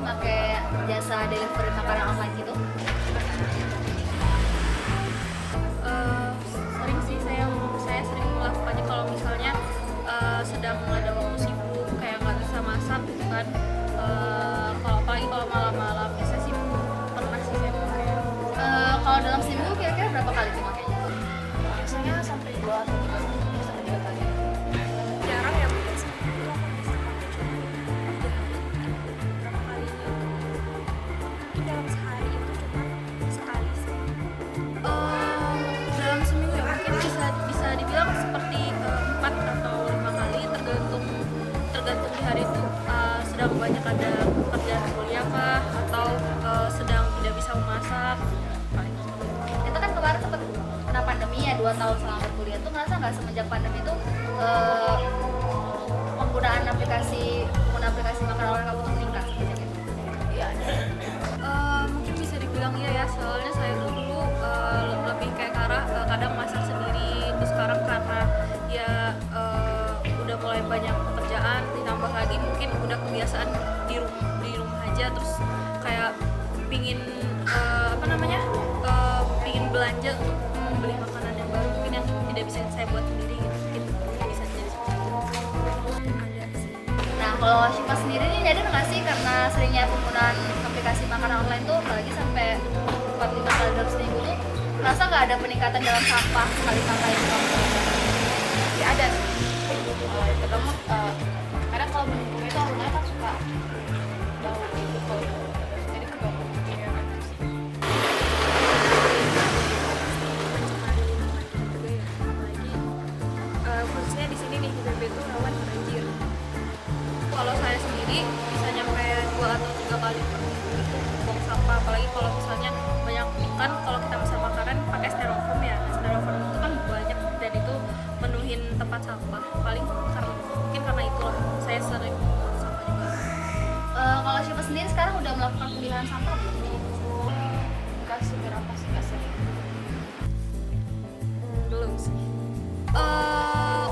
pakai jasa delivery makanan online gitu? Sering sih saya sering melakukannya kalau misalnya sedang ada waktu sibuk kayak nggak bisa masak gitu kan. Kalau apalagi kalau malam-malam biasanya sih pernah sih saya pakai. Kalau dalam seminggu kira-kira berapa kali tuh makanya? Biasanya sampai 2 atau 3 kali. Jarang ya mungkin seminggu aku bisa pakai cuma berapa kali itu. Mungkin dalam sehari itu cuma sekali sih. Dalam seminggu ya mungkin bisa dibilang seperti 4 atau 5 kali tergantung di hari itu sedang banyak ada pekerjaan kuliah kah atau sedang tidak bisa memasak. Kita kan kemarin sempat kena pandemi ya, 2 tahun selama berkuliah tuh ngerasa nggak semenjak pandemi tuh penggunaan aplikasi makanan online kamu tuh meningkat sebenarnya? Iya ada. Mungkin bisa dibilang iya ya, soalnya saya tuh dulu lebih kayak kadang masak sendiri, terus sekarang karena ya udah mulai banyak pekerjaan, ditambah lagi mungkin udah kebiasaan di rumah aja, terus kayak pingin pingin belanja untuk membeli makanan yang baru mungkin yang tidak bisa saya buat sendiri gitu, bisa jadi seperti itu. Ada sih. Nah, kalau Syifa sendiri nih nyadar nggak sih karena seringnya penggunaan aplikasi makanan online tuh apalagi sampai 4-5 kali dalam seminggu tuh merasa nggak ada peningkatan dalam sampah sekali pakai itu? Ya ada sih. Terutama kadang kalau beli itu orangnya kan suka bau gitu kalau jadi kebau ya kan sih. Pencemaran lingkungan juga ya, apalagi khususnya di sini nih di BP itu rawan banjir. Kalau saya sendiri bisa nyampe 2 atau 3 kali per minggu itu buang sampah, apalagi kalau misalnya banyak kan kalau kita pesan makanan pakai styrofoam ya, styrofoam itu kan banyak dan itu menuhin tempat sampah, paling mungkin karena itulah saya sering buang sampah juga. Kalau Syifa sendiri sekarang udah melakukan pemilihan sampah belum? Enggak seberapa sih, nggak sering. Belum sih.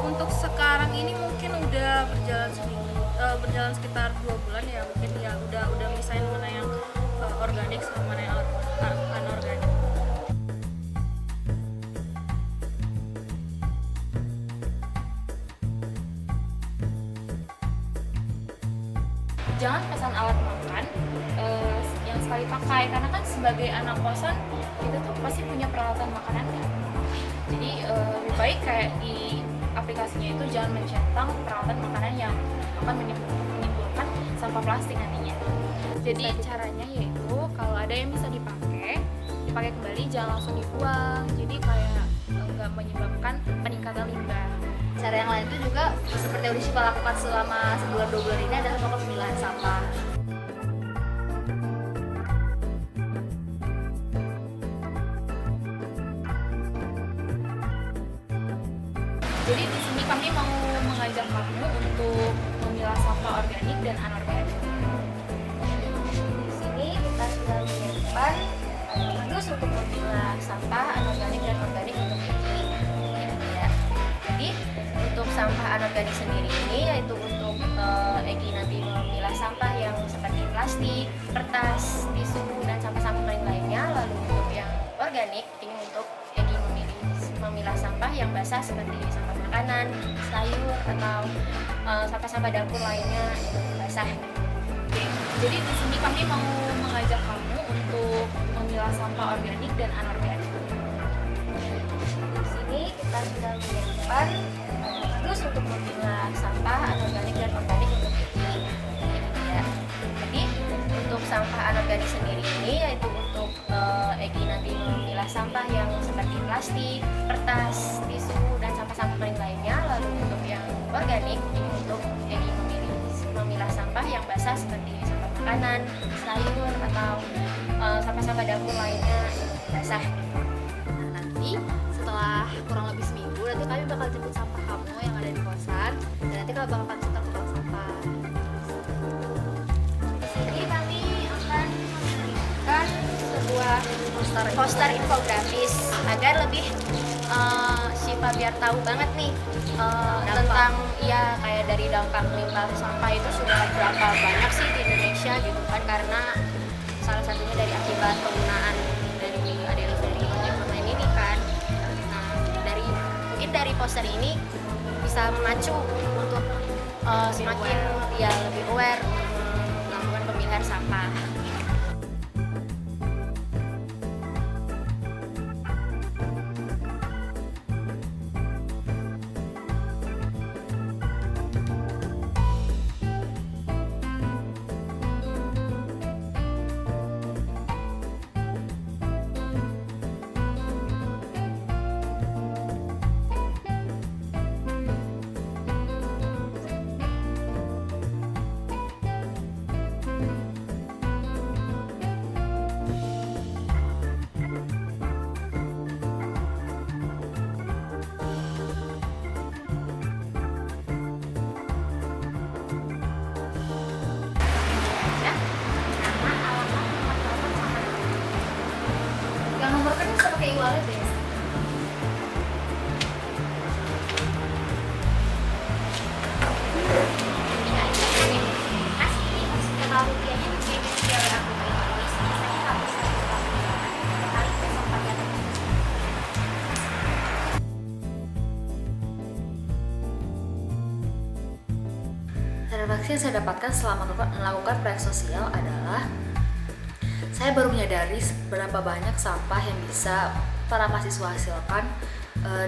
Untuk sekarang ini mungkin udah berjalan sekitar 2 bulan ya, mungkin ya udah misahin mana yang organik sama mana yang anorganik. Jangan pesan alat makan yang sekali pakai, karena kan sebagai anak kosan kita tuh pasti punya peralatan makanan kan. Jadi lebih baik kayak di aplikasinya itu jangan mencentang peralatan makanan yang akan menimbulkan sampah plastik nantinya. Jadi caranya yaitu kalau ada yang bisa dipakai kembali, jangan langsung dibuang. Jadi kayak nggak menyebabkan peningkatan limbah. Cara yang lain itu juga seperti yang udah Syifa lakukan selama sebulan 2 bulan ini adalah melakukan pemilahan sampah. Jadi di sini kami mau mengajak kamu untuk memilah sampah organik dan anorganik. Di sini kita sudah menyiapkan kardus untuk memilah sampah anorganik dan organik untuk Egi. Ya. Jadi untuk sampah anorganik sendiri ini yaitu untuk Egi nanti memilah sampah yang seperti plastik, kertas, tisu, dan sampah-sampah lainnya. Lalu untuk yang organik ini untuk Egi memilah sampah yang basah seperti sampah makanan, sayur, atau sampah-sampah dapur lainnya itu basah. Oke. Jadi di sini kami mau mengajak kamu untuk memilah sampah organik dan anorganik. Di sini kita sudah menyiapkan kardus untuk memilah sampah anorganik dan organik untuk Egi. Ya. Jadi untuk sampah anorganik sendiri ini yaitu untuk Egi nanti memilah sampah yang seperti plastik, kertas, tisu, dan sampah-sampah lainnya. Lalu untuk yang organik ini untuk Egi memilah sampah yang basah seperti sampah makanan, sayur, atau sampah-sampah dapur lainnya basah. Nah, nanti setelah kurang lebih seminggu nanti kami bakal jemput sampah kamu yang ada di kosan dan nanti kami bakal kasih ke tukang sampah. Jadi kami akan memberikan sebuah poster infografis agar lebih Syifa biar tahu banget nih tentang ya kayak dari dampak limbah sampah itu sudah berapa banyak sih di Indonesia gitu kan, karena salah satunya dari akibat penggunaan dari adenovirus ojek online ini kan. Nah, mungkin dari poster ini bisa memacu untuk semakin ya lebih aware melakukan pemilihan sampah. Yang nomor kan bisa pakai e-wallet deh. Satisfaksi yang saya dapatkan selama melakukan proyek sosial adalah saya baru menyadari seberapa banyak sampah yang bisa para mahasiswa hasilkan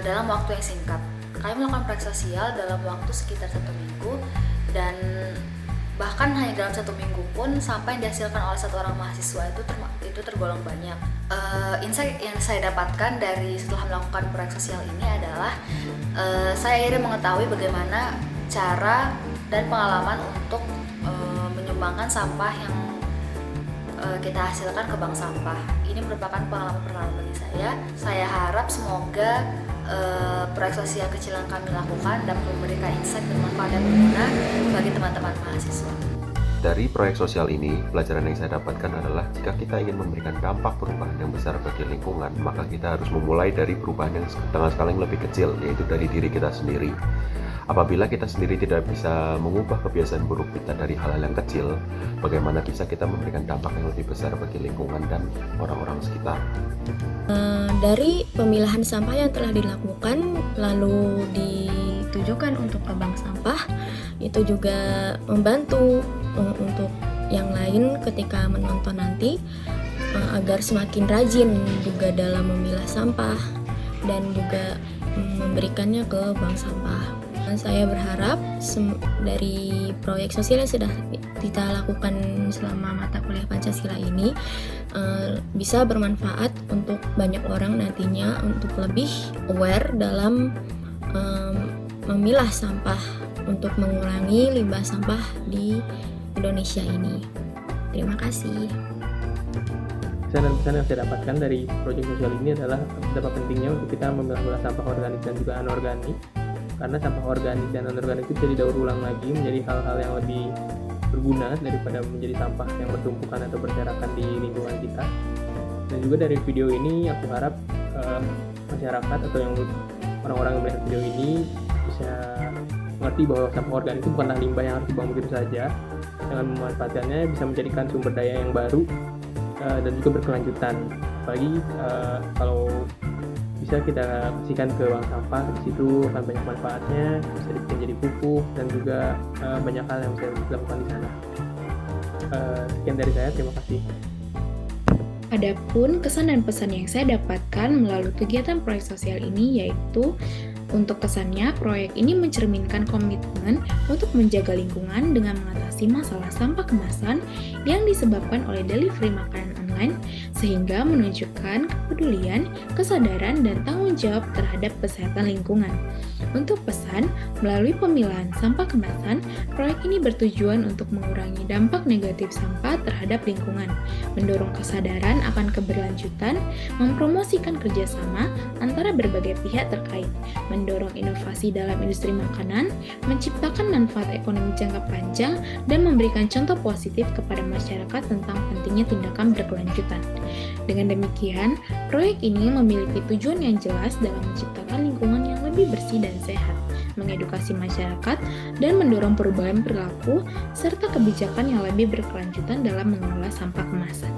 dalam waktu yang singkat. Kami melakukan proyek sosial dalam waktu sekitar 1 minggu, dan bahkan hanya dalam 1 minggu pun sampah yang dihasilkan oleh satu orang mahasiswa itu tergolong banyak. Insight yang saya dapatkan dari setelah melakukan proyek sosial ini adalah saya akhirnya mengetahui bagaimana cara dan pengalaman untuk menyumbangkan sampah yang kita hasilkan ke bank sampah. Ini merupakan pengalaman pertama bagi saya. Saya harap semoga proyek sosial kecil yang kami lakukan dapat memberikan insight dan manfaat yang berguna bagi teman-teman mahasiswa. Dari proyek sosial ini, pelajaran yang saya dapatkan adalah jika kita ingin memberikan dampak perubahan yang besar bagi lingkungan, maka kita harus memulai dari perubahan yang dengan skala yang lebih kecil, yaitu dari diri kita sendiri. Apabila kita sendiri tidak bisa mengubah kebiasaan buruk kita dari hal-hal yang kecil, bagaimana bisa kita memberikan dampak yang lebih besar bagi lingkungan dan orang-orang sekitar? Dari pemilahan sampah yang telah dilakukan lalu ditujukan untuk ke bank sampah, itu juga membantu untuk yang lain ketika menonton nanti agar semakin rajin juga dalam memilah sampah dan juga memberikannya ke bank sampah. Dan saya berharap dari proyek sosial yang sudah kita lakukan selama mata kuliah Pancasila ini bisa bermanfaat untuk banyak orang nantinya untuk lebih aware dalam memilah sampah untuk mengurangi limbah sampah di Indonesia ini. Terima kasih. Pesan dan pesan yang saya dapatkan dari proyek sosial ini adalah betapa pentingnya untuk kita memilah sampah organik dan juga anorganik, karena sampah organik dan anorganik itu bisa didaur ulang lagi menjadi hal-hal yang lebih berguna daripada menjadi sampah yang bertumpukan atau berserakan di lingkungan kita. Dan juga dari video ini aku harap masyarakat atau yang orang-orang yang melihat video ini bisa mengerti bahwa sampah organik itu bukanlah limbah yang harus dibuang begitu saja. Dengan memanfaatkannya bisa menjadikan sumber daya yang baru dan juga berkelanjutan. Apalagi kalau bisa kita bersihkan ke bank sampah, di situ akan banyak manfaatnya, bisa dibikin jadi pupuk dan juga banyak hal yang bisa dilakukan di sana. Sekian dari saya, terima kasih. Adapun kesan dan pesan yang saya dapatkan melalui kegiatan proyek sosial ini yaitu untuk kesannya, proyek ini mencerminkan komitmen untuk menjaga lingkungan dengan mengatasi masalah sampah kemasan yang disebabkan oleh delivery makanan online, sehingga menunjukkan kepedulian, kesadaran, dan tanggung jawab terhadap kesehatan lingkungan. Untuk pesan, melalui pemilahan sampah kemasan, proyek ini bertujuan untuk mengurangi dampak negatif sampah terhadap lingkungan, mendorong kesadaran akan keberlanjutan, mempromosikan kerjasama antara berbagai pihak terkait, mendorong inovasi dalam industri makanan, menciptakan manfaat ekonomi jangka panjang, dan memberikan contoh positif kepada masyarakat tentang pentingnya tindakan berkelanjutan. berkelanjutan. Dengan demikian, proyek ini memiliki tujuan yang jelas dalam menciptakan lingkungan yang lebih bersih dan sehat, mengedukasi masyarakat, dan mendorong perubahan perilaku serta kebijakan yang lebih berkelanjutan dalam mengelola sampah kemasan.